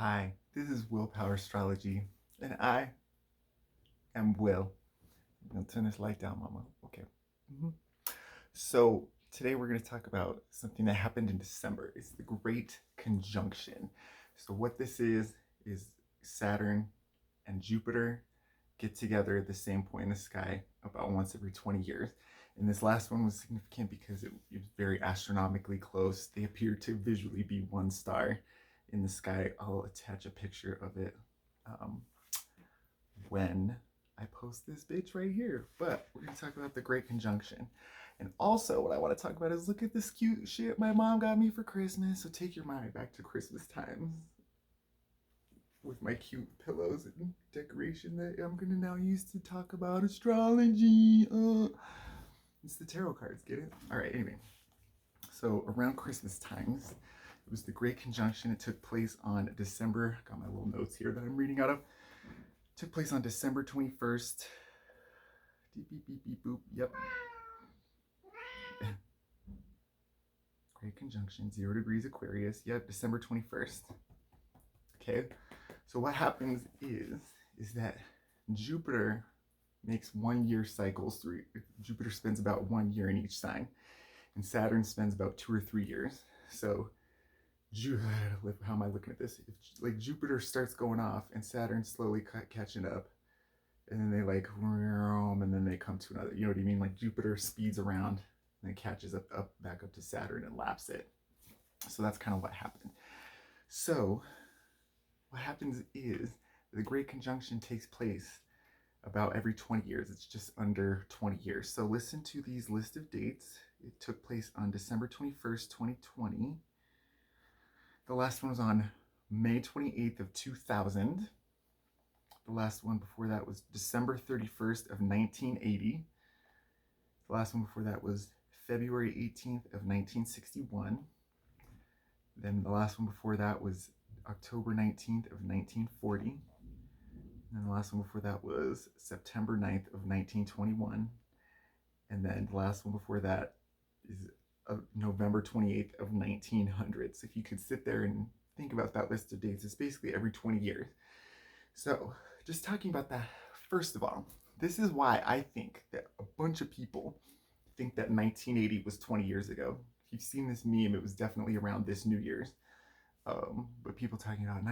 Hi, this is Willpower Astrology, and I am Will. I'm gonna turn this light down, Mama. Okay. Mhm. So today we're gonna talk about something that happened in December. It's the Great Conjunction. So what this is Saturn and Jupiter get together at the same point in the sky about once every 20 years. And this last one was significant because it was very astronomically close. They appear to visually be one star in the sky. I'll attach a picture of it um, when I post this bitch right here. But we're going to talk about the Great Conjunction. And also, what I want to talk about is look at this cute shit my mom got me for Christmas. So take your mind back to Christmas times with my cute pillows and decoration that I'm gonna now use to talk about astrology. It's the tarot cards, get it? All right, anyway. So around Christmas times, it was the Great Conjunction. It took place on December, got my little notes here that I'm reading out of. It took place on December 21st. Beep, beep, beep, beep, boop. Yep. Great Conjunction, 0 degrees Aquarius. Yep, December 21st. Okay, so what happens is that Jupiter makes 1 year cycles through. Jupiter spends about 1 year in each sign, and Saturn spends about 2 or 3 years. So, how am I looking at this? If like Jupiter starts going off and Saturn slowly catching up, and then they like, and then they come to another. You know what I mean? Like Jupiter speeds around and then catches up back up to Saturn and laps it. So that's kind of what happened. So what happens is the Great Conjunction takes place about every 20 years. It's just under 20 years. So listen to these list of dates. It took place on December 21st, 2020. The last one was on May 28th of 2000. The last one before that was December 31st of 1980. The last one before that was February 18th of 1961. Then the last one before that was October 19th of 1940. And the last one before that was September 9th of 1921. And then the last one before that is November 28th of 1900. So if you could sit there and think about that list of dates, it's basically every 20 years. So just talking about that, first of all, this is why I think that a bunch of people think that 1980 was 20 years ago. If you've seen this meme, it was definitely around this New Year's. But people talking about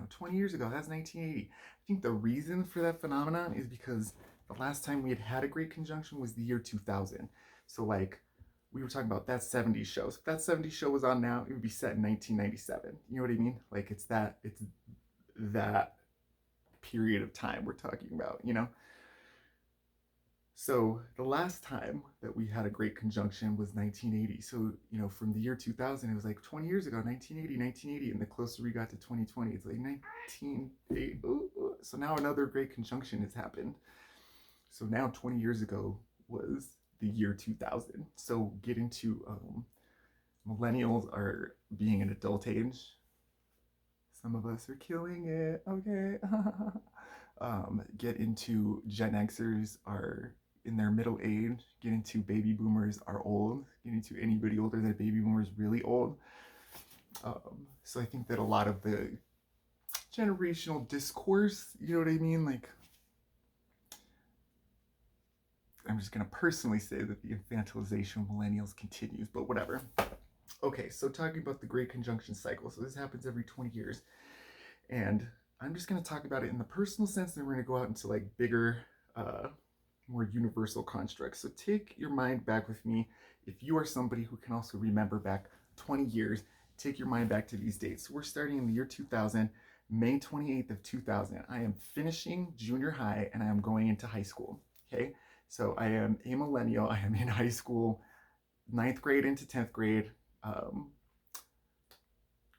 20 years ago, that's 1980. I think the reason for that phenomenon is because the last time we had a Great Conjunction was the year 2000. So like we were talking about that 70s show. So if that 70s show was on now, it would be set in 1997. You know what I mean? Like it's that period of time we're talking about, you know? So the last time that we had a Great Conjunction was 1980. So, from the year 2000, it was like 20 years ago, 1980. And the closer we got to 2020, it's like 1980. So now another Great Conjunction has happened. So now 20 years ago was the year 2000. So getting to millennials are being an adult age. Some of us are killing it. Okay. Get into Gen Xers are in their middle age, get into baby boomers are old, get into anybody older than baby boomers really old. So I think that a lot of the generational discourse, you know what I mean? Like, I'm just gonna personally say that the infantilization of millennials continues, but whatever. Okay, so talking about the Great Conjunction cycle. So this happens every 20 years. And I'm just gonna talk about it in the personal sense, and then we're gonna go out into like bigger, more universal constructs. So take your mind back with me. If you are somebody who can also remember back 20 years, take your mind back to these dates. So we're starting in the year 2000, May 28th of 2000. I am finishing junior high and I am going into high school. Okay, so I am a millennial. I am in high school, 9th grade into 10th grade.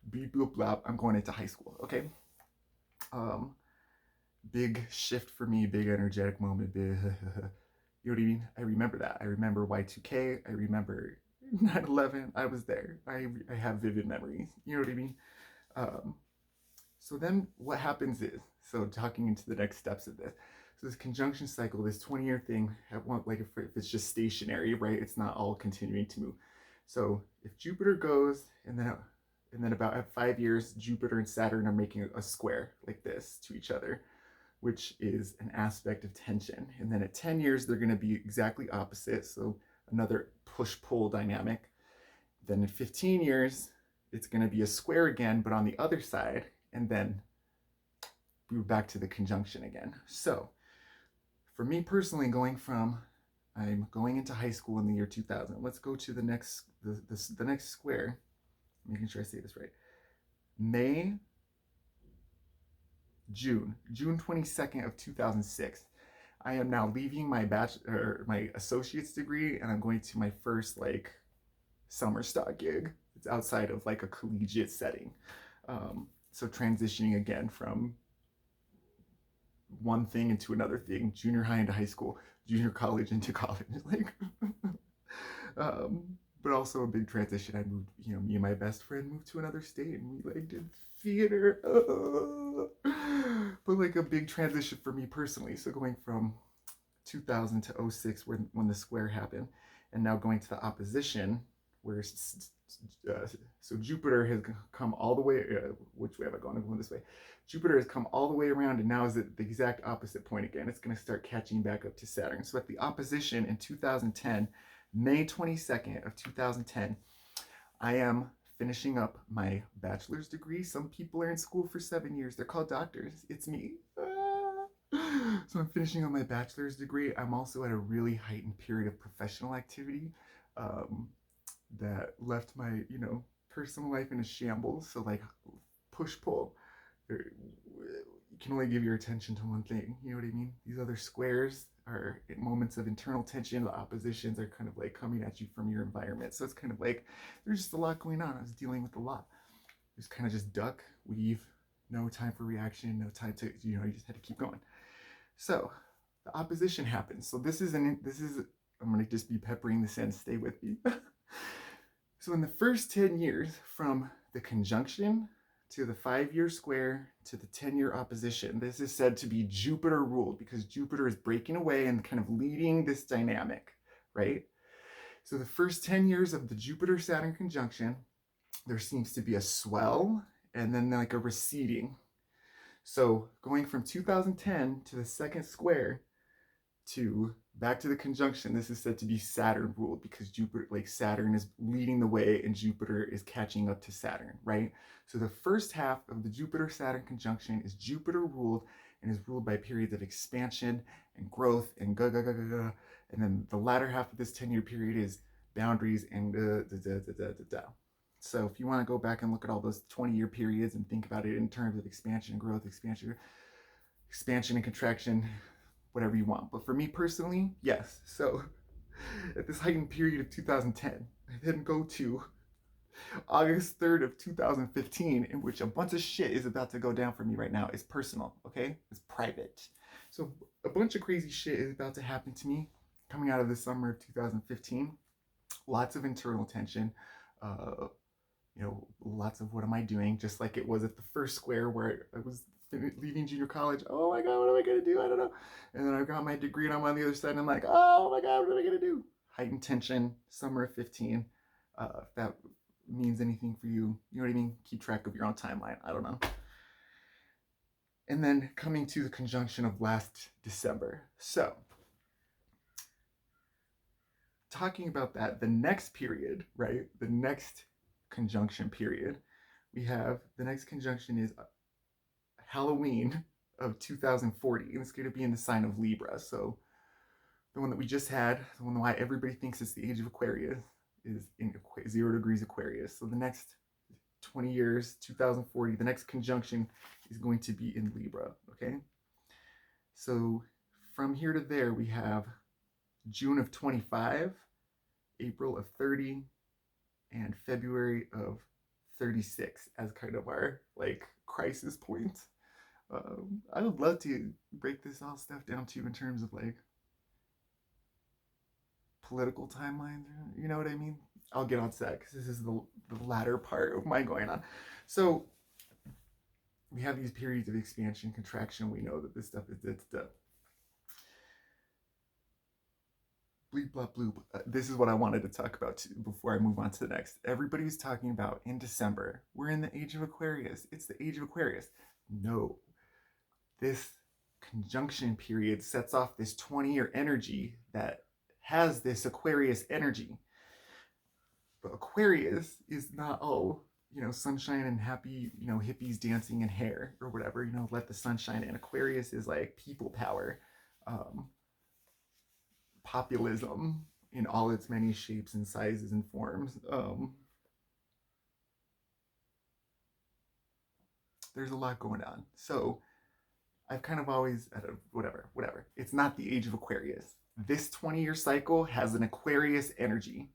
Beep boop blop. I'm going into high school. Okay. Big shift for me, big energetic moment, big, you know what I mean? I remember that. I remember Y2K. I remember 9/11. I was there. I have vivid memories. You know what I mean? So then what happens is, so talking into the next steps of this. So this conjunction cycle, this 20-year thing, like if it's just stationary, right? It's not all continuing to move. So if Jupiter goes and then And then about at 5 years, Jupiter and Saturn are making a square like this to each other, which is an aspect of tension. And then at 10 years, they're going to be exactly opposite. So another push-pull dynamic. Then in 15 years, it's going to be a square again, but on the other side. And then we're back to the conjunction again. So for me personally, I'm going into high school in the year 2000. Let's go to the next square. Making sure I say this right. June 22nd of 2006. I am now leaving my my associate's degree, and I'm going to my first like summer stock gig. It's outside of like a collegiate setting. So transitioning again from one thing into another thing, junior high into high school, junior college into college, like, but also a big transition. I moved, me and my best friend moved to another state, and we like did theater, but like a big transition for me personally. So going from 2000 to 06, when the square happened, and now going to the opposition, where so Jupiter has come all the way. Which way have I gone? I'm going this way. Jupiter has come all the way around, and now is at the exact opposite point again. It's going to start catching back up to Saturn. So at the opposition in 2010, May 22nd of 2010, I am finishing up my bachelor's degree. Some people are in school for 7 years. They're called doctors. It's me. So I'm finishing up my bachelor's degree. I'm also at a really heightened period of professional activity that left my, personal life in a shambles. So like push-pull. You can only give your attention to one thing. You know what I mean? These other squares are moments of internal tension. The oppositions are kind of like coming at you from your environment. So it's kind of like there's just a lot going on. I was dealing with a lot. Just kind of just duck, weave, no time for reaction, no time to, you just had to keep going. So the opposition happens. So I'm going to just be peppering this in. Stay with me. So in the first 10 years, from the conjunction to the 5-year square to the 10-year opposition, this is said to be Jupiter ruled, because Jupiter is breaking away and kind of leading this dynamic, right? So the first 10 years of the Jupiter-Saturn conjunction, there seems to be a swell and then like a receding. So going from 2010 to the second square to back to the conjunction, this is said to be Saturn ruled, because Jupiter, like Saturn is leading the way and Jupiter is catching up to Saturn, right? So the first half of the Jupiter-Saturn conjunction is Jupiter ruled, and is ruled by periods of expansion and growth and and then the latter half of this 10-year period is boundaries and So if you want to go back and look at all those 20-year periods and think about it in terms of expansion and growth, expansion and contraction, whatever you want. But for me personally, yes. So at this heightened period of 2010, I then go to August 3rd of 2015, in which a bunch of shit is about to go down for me right now. It's personal, okay? It's private. So a bunch of crazy shit is about to happen to me coming out of the summer of 2015. Lots of internal tension. Lots of what am I doing? Just like it was at the first square where I was leaving junior college. Oh my God, what am I going to do? I don't know. And then I got my degree and I'm on the other side and I'm like, oh my God, what am I going to do? Heightened tension, summer of 15. If that means anything for you, you know what I mean? Keep track of your own timeline. I don't know. And then coming to the conjunction of last December. So, talking about that, the next period, right? The next conjunction period, we have the next conjunction is Halloween of 2040, and it's going to be in the sign of Libra. So the one that we just had, the one why everybody thinks it's the age of Aquarius, is in 0 degrees Aquarius. So the next 20 years, 2040, the next conjunction is going to be in Libra, okay? So from here to there, we have June of 25, April of 30, and February of 36 as kind of our like crisis point. I would love to break this all stuff down to you in terms of like political timelines. You know what I mean? I'll get on to that because this is the latter part of my going on. So we have these periods of expansion, contraction. We know that this stuff is stuff. bleep, blop, bloop. This is what I wanted to talk about too before I move on to the next. Everybody was talking about in December, we're in the age of Aquarius. It's the age of Aquarius. No, this conjunction period sets off this 20-year energy that has this Aquarius energy. But Aquarius is not all, sunshine and happy, hippies dancing in hair or whatever, let the sun shine in. Aquarius is like people power, um, populism in all its many shapes and sizes and forms. There's a lot going on. So I've kind of always, whatever. It's not the age of Aquarius. This 20-year cycle has an Aquarius energy.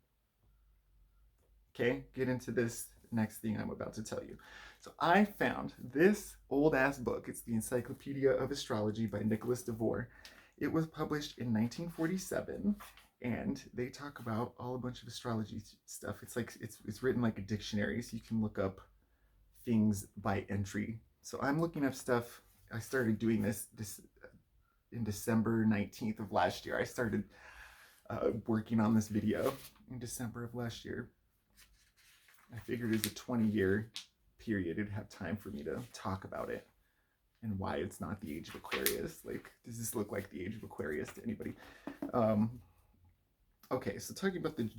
Okay, get into this next thing I'm about to tell you. So I found this old ass book. It's the Encyclopedia of Astrology by Nicholas Devore. It was published in 1947, and they talk about all a bunch of astrology stuff. It's like it's written like a dictionary, so you can look up things by entry. So I'm looking up stuff. I started doing this in December 19th of last year. I started working on this video in December of last year. I figured as a 20-year period, it'd have time for me to talk about it and why it's not the age of Aquarius. Like, does this look like the age of Aquarius to anybody? Okay, so talking about the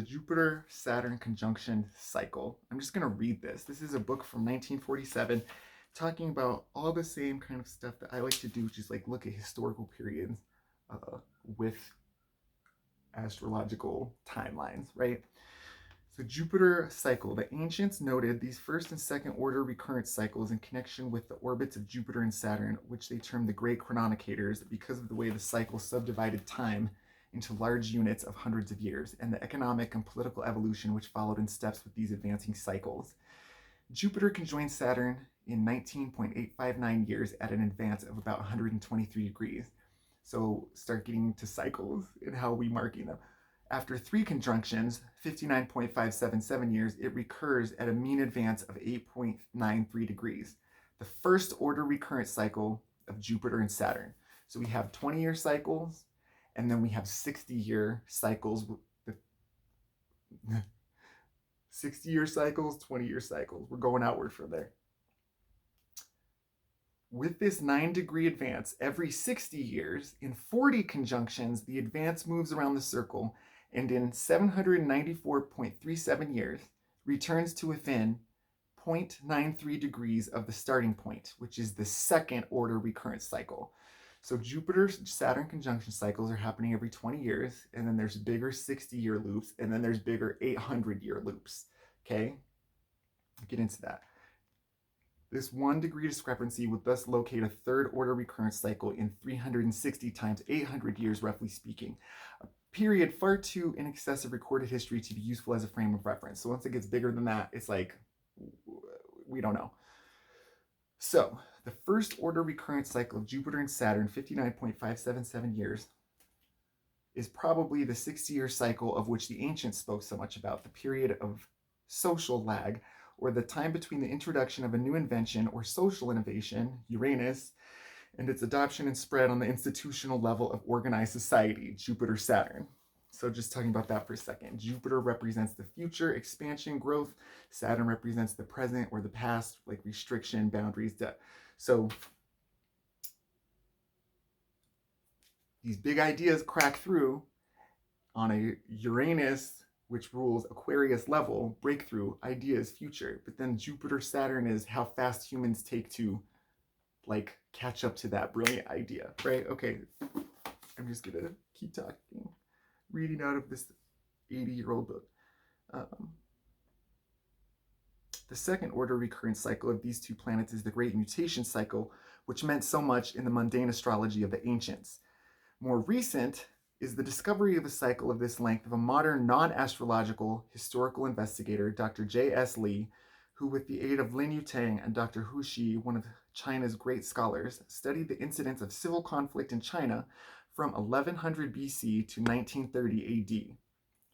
Jupiter-Saturn conjunction cycle. I'm just going to read this. This is a book from 1947 talking about all the same kind of stuff that I like to do, which is like look at historical periods with astrological timelines, right? So Jupiter cycle. The ancients noted these first and second order recurrent cycles in connection with the orbits of Jupiter and Saturn, which they termed the Great Chronicators because of the way the cycle subdivided time into large units of hundreds of years, and the economic and political evolution which followed in steps with these advancing cycles. Jupiter conjoined Saturn in 19.859 years at an advance of about 123 degrees. So start getting to cycles and how we marking them. After 3 conjunctions, 59.577 years, it recurs at a mean advance of 8.93 degrees. The first order recurrent cycle of Jupiter and Saturn. So we have 20-year cycles, and then we have 60-year cycles. 60-year cycles, 20-year cycles. We're going outward from there. With this 9-degree advance, every 60 years, in 40 conjunctions, the advance moves around the circle, and in 794.37 years, returns to within 0.93 degrees of the starting point, which is the second order recurrent cycle. So Jupiter-Saturn conjunction cycles are happening every 20 years, and then there's bigger 60-year loops, and then there's bigger 800-year loops, okay? Get into that. This 1 degree discrepancy would thus locate a third order recurrent cycle in 360 times 800 years, roughly speaking. A period far too in excess of recorded history to be useful as a frame of reference. So once it gets bigger than that, it's like, we don't know. So the first order recurrent cycle of Jupiter and Saturn, 59.577 years, is probably the 60-year cycle of which the ancients spoke so much about, the period of social lag, or the time between the introduction of a new invention or social innovation, Uranus, and its adoption and spread on the institutional level of organized society, Jupiter-Saturn. So just talking about that for a second. Jupiter represents the future, expansion, growth. Saturn represents the present or the past, like restriction, boundaries, death. So these big ideas crack through on a Uranus, which rules Aquarius level, breakthrough, ideas, future. But then Jupiter-Saturn is how fast humans take to like catch up to that brilliant idea, right? Okay, I'm just gonna keep talking, reading out of this 80-year-old book. The second order recurrent cycle of these two planets is the Great Mutation cycle, which meant so much in the mundane astrology of the ancients. More recent is the discovery of a cycle of this length of a modern non-astrological historical investigator, Dr. J.S. Lee, who with the aid of Lin Yutang and Dr. Hu Shi, one of China's great scholars, studied the incidence of civil conflict in China from 1100 BC to 1930 AD.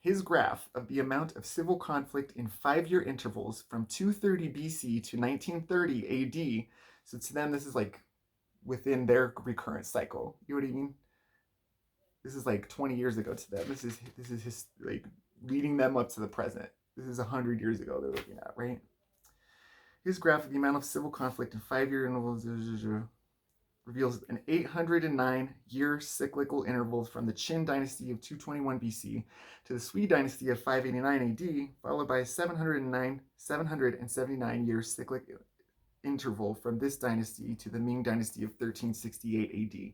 His graph of the amount of civil conflict in 5-year intervals from 230 BC to 1930 AD, so to them this is like within their recurrent cycle. You know what I mean? This is like 20 years ago to them. This is his, like leading them up to the present. This is 100 years ago they're looking at, right? His graph of the amount of civil conflict in 5-year intervals reveals an 809-year cyclical interval from the Qin dynasty of 221 BC to the Sui dynasty of 589 AD, followed by a 779-year cyclic interval from this dynasty to the Ming dynasty of 1368 AD.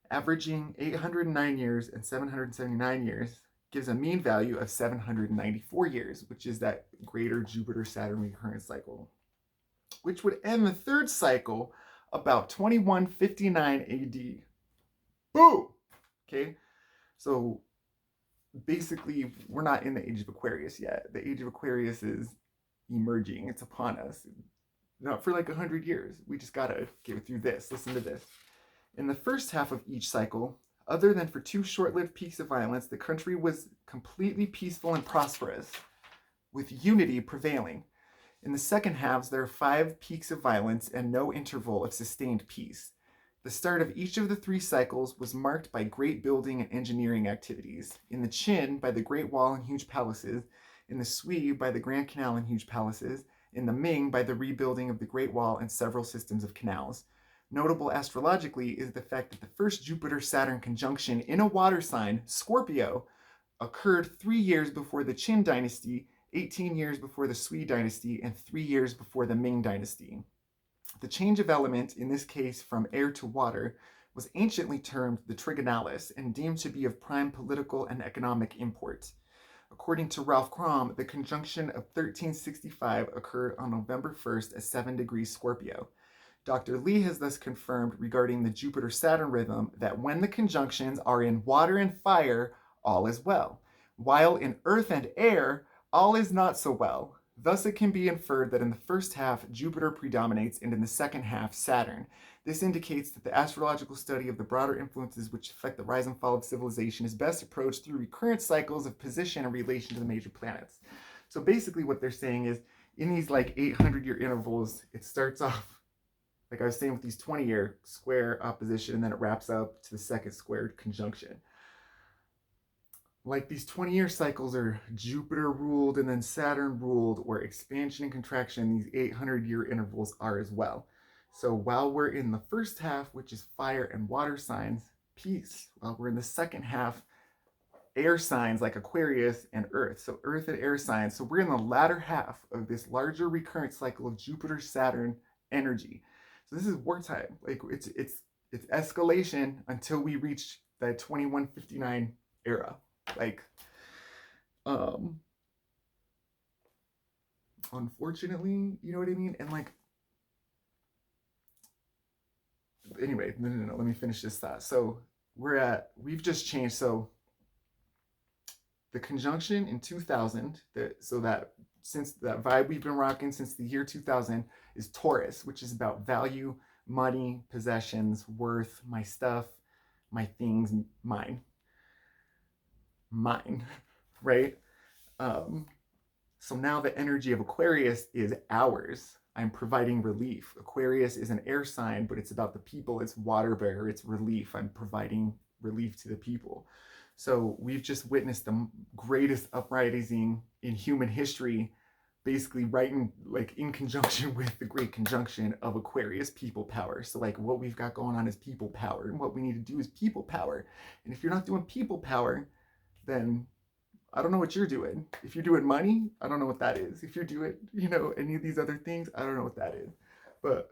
Averaging 809 years and 779 years gives a mean value of 794 years, which is that greater Jupiter-Saturn recurrence cycle, which would end the third cycle about 2159 AD. Boom! Okay, so basically we're not in the age of Aquarius yet. The age of Aquarius is emerging. It's upon us. Not for like 100 years. We just gotta get through this. Listen to this. In the first half of each cycle, other than for 2 short-lived peaks of violence, the country was completely peaceful and prosperous, with unity prevailing. In the second halves, there are 5 peaks of violence and no interval of sustained peace. The start of each of the 3 cycles was marked by great building and engineering activities. In the Qin, by the Great Wall and huge palaces. In the Sui, by the Grand Canal and huge palaces. In the Ming, by the rebuilding of the Great Wall and several systems of canals. Notable astrologically is the fact that the first Jupiter-Saturn conjunction in a water sign, Scorpio, occurred 3 years before the Qin dynasty, 18 years before the Sui dynasty, and 3 years before the Ming dynasty. The change of element, in this case from air to water, was anciently termed the trigonalis and deemed to be of prime political and economic import. According to Ralph Crom, the conjunction of 1365 occurred on November 1st at 7 degrees Scorpio. Dr. Lee has thus confirmed regarding the Jupiter-Saturn rhythm that when the conjunctions are in water and fire, all is well, while in earth and air, all is not so well. Thus it can be inferred that in the first half, Jupiter predominates and in the second half, Saturn. This indicates that the astrological study of the broader influences which affect the rise and fall of civilization is best approached through recurrent cycles of position in relation to the major planets. So basically what they're saying is, in these like 800-year intervals, it starts off like I was saying with these 20-year square opposition, and then it wraps up to the second squared conjunction. Like these 20-year cycles are Jupiter ruled and then Saturn ruled, or expansion and contraction, these 800-year intervals are as well. So while we're in the first half, which is fire and water signs, peace. While we're in the second half, air signs like Aquarius and Earth. So Earth and air signs. So we're in the latter half of this larger recurrent cycle of Jupiter-Saturn energy. So this is wartime. Like it's escalation until we reach that 2159 era. Like, unfortunately, you know what I mean? And like, anyway, no, let me finish this thought. So we've just changed. So the conjunction in 2000, since that vibe we've been rocking since the year 2000 is Taurus, which is about value, money, possessions, worth, my stuff, my things, mine, right? So now the energy of Aquarius is ours. I'm providing relief. Aquarius is an air sign, but it's about the people. It's water bearer. It's relief. I'm providing relief to the people. So we've just witnessed the greatest uprising in human history, basically in conjunction with the Great Conjunction of Aquarius, people power. So like what we've got going on is people power, and what we need to do is people power. And if you're not doing people power, then I don't know what you're doing. If you're doing money, I don't know what that is. If you're doing, any of these other things, I don't know what that is. But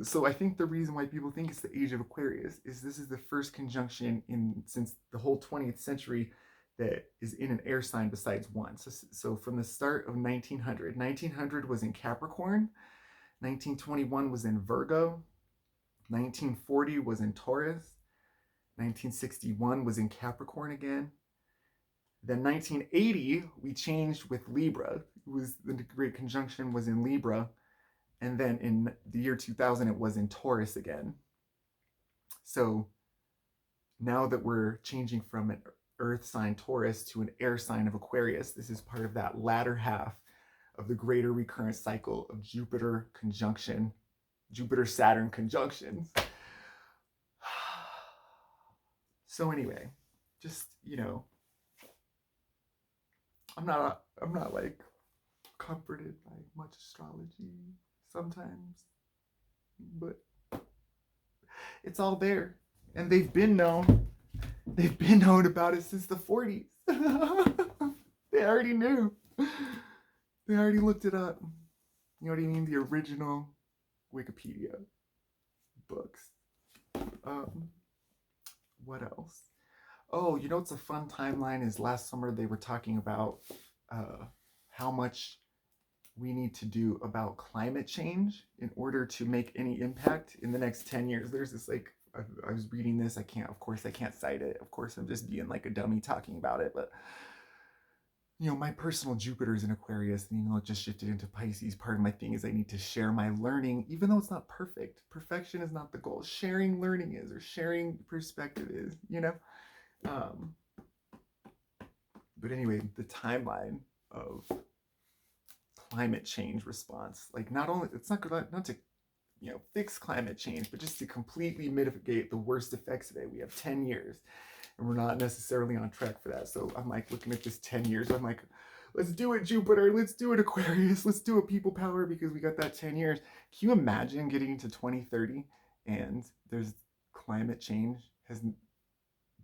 so I think the reason why people think it's the age of Aquarius is this is the first conjunction since the whole 20th century that is in an air sign besides one. So from the start of 1900 was in Capricorn, 1921 was in Virgo, 1940 was in Taurus, 1961 was in Capricorn again. Then 1980, we changed with Libra. The Great Conjunction was in Libra. And then in the year 2000, it was in Taurus again. So now that we're changing from an earth sign Taurus to an air sign of Aquarius, this is part of that latter half of the greater recurrent cycle of Jupiter conjunction, Jupiter-Saturn conjunctions. So anyway, just, you know, I'm not like comforted by much astrology sometimes, but it's all there. And they've been known about it since the 40s. They already knew. They already looked it up. You know what I mean? The original Wikipedia books. Um, what else? Oh, you know what's a fun timeline is last summer they were talking about how much we need to do about climate change in order to make any impact in the next 10 years. There's this like, I was reading this. Of course, I can't cite it. Of course, I'm just being like a dummy talking about it. But, you know, my personal Jupiter's in Aquarius, and even though it just shifted into Pisces, part of my thing is I need to share my learning, even though it's not perfect. Perfection is not the goal. Sharing learning is, or sharing perspective is, you know? But anyway, the timeline of climate change response, like not only, it's not to, you know, fix climate change, but just to completely mitigate the worst effects of it. We have 10 years and we're not necessarily on track for that. So I'm like looking at this 10 years, I'm like, let's do it, Jupiter, let's do it, Aquarius, let's do it, people power, because we got that 10 years. Can you imagine getting into 2030 and there's climate change has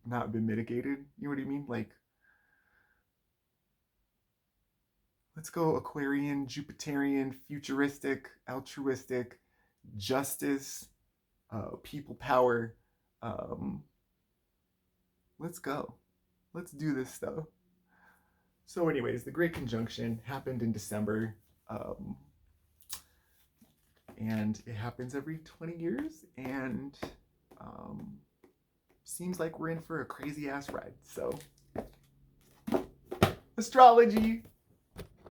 not been mitigated? You know what I mean? Like, let's go Aquarian, Jupiterian, futuristic, altruistic, justice, people power. Let's go. Let's do this stuff. So anyways, the Great Conjunction happened in December. And it happens every 20 years. And seems like we're in for a crazy ass ride. So, astrology.